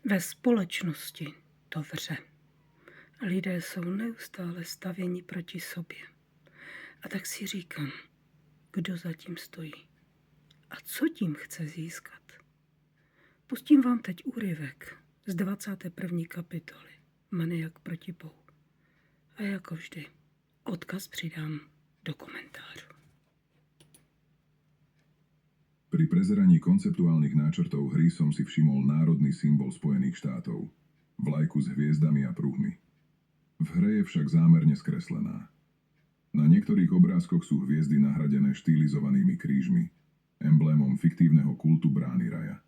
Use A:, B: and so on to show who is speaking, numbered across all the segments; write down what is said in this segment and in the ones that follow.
A: Ve společnosti to vře. Lidé jsou neustále stavěni proti sobě. A tak si říkám, kdo za tím stojí a co tím chce získat. Pustím vám teď úryvek z 21. kapitoly Maniak proti Bohu. A jako vždy, odkaz přidám do komentářů.
B: Pri prezeraní konceptuálnych náčrtov hry som si všimol národný symbol Spojených štátov, vlajku s hviezdami a pruhmi. V hre je však zámerne skreslená. Na niektorých obrázkoch sú hviezdy nahradené štýlizovanými krížmi, emblémom fiktívneho kultu brány raja.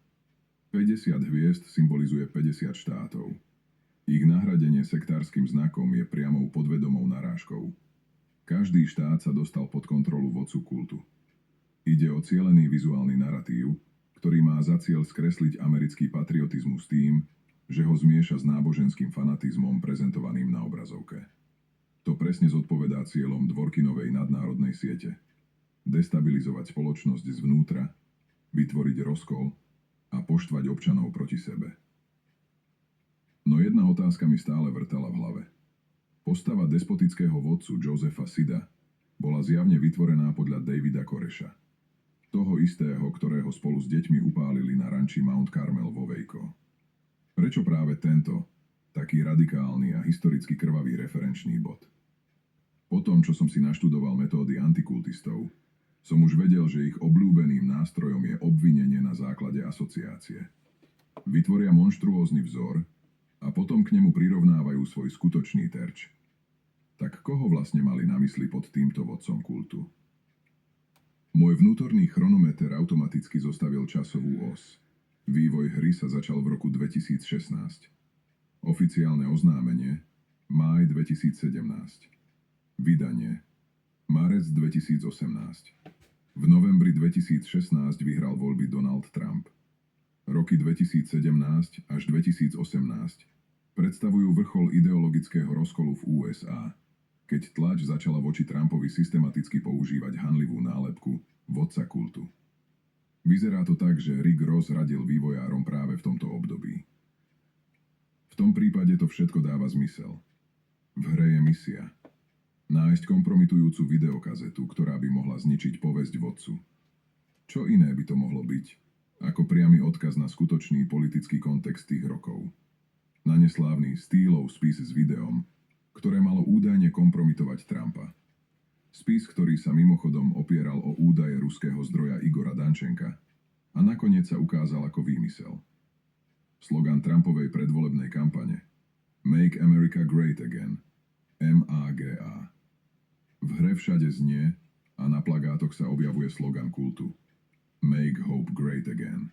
B: 50 hviezd symbolizuje 50 štátov. Ich nahradenie sektárskym znakom je priamou podvedomou narážkou. Každý štát sa dostal pod kontrolu vodcu kultu. Ide o cielený vizuálny naratív, ktorý má za cieľ skresliť americký patriotizmus tým, že ho zmieša s náboženským fanatizmom prezentovaným na obrazovke. To presne zodpovedá cieľom Dworkinovej nadnárodnej siete. Destabilizovať spoločnosť zvnútra, vytvoriť rozkol a poštvať občanov proti sebe. No jedna otázka mi stále vrtala v hlave. Postava despotického vodcu Josepha Sida bola zjavne vytvorená podľa Davida Koresha. Toho istého, ktorého spolu s deťmi upálili na ranči Mount Carmel vo Waco. Prečo práve tento, taký radikálny a historicky krvavý referenčný bod? Po tom, čo som si naštudoval metódy antikultistov, som už vedel, že ich obľúbeným nástrojom je obvinenie na základe asociácie. Vytvoria monštruózny vzor a potom k nemu prirovnávajú svoj skutočný terč. Tak koho vlastne mali na mysli pod týmto vodcom kultu? Môj vnútorný chronometer automaticky zostavil časovú os. Vývoj hry sa začal v roku 2016. Oficiálne oznámenie máj 2017. Vydanie marec 2018. V novembri 2016 vyhral voľby Donald Trump. Roky 2017 až 2018 predstavujú vrchol ideologického rozkolu v USA, keď tlač začala voči Trumpovi systematicky používať hanlivú nálepku vodca kultu. Vyzerá to tak, že Rick Ross radil vývojárom práve v tomto období. V tom prípade to všetko dáva zmysel. V hre je misia. Nájsť kompromitujúcu videokazetu, ktorá by mohla zničiť povesť vodcu. Čo iné by to mohlo byť, ako priamy odkaz na skutočný politický kontext tých rokov. Na neslávny Steelov spis s videom, ktoré malo údajne kompromitovať Trumpa. Spis, ktorý sa mimochodom opieral o údaje ruského zdroja Igora Dančenka a nakoniec sa ukázal ako výmysel. Slogan Trumpovej predvolebnej kampane Make America Great Again, MAGA. V hre všade znie a na plagátoch sa objavuje slogan kultu Make Hope Great Again.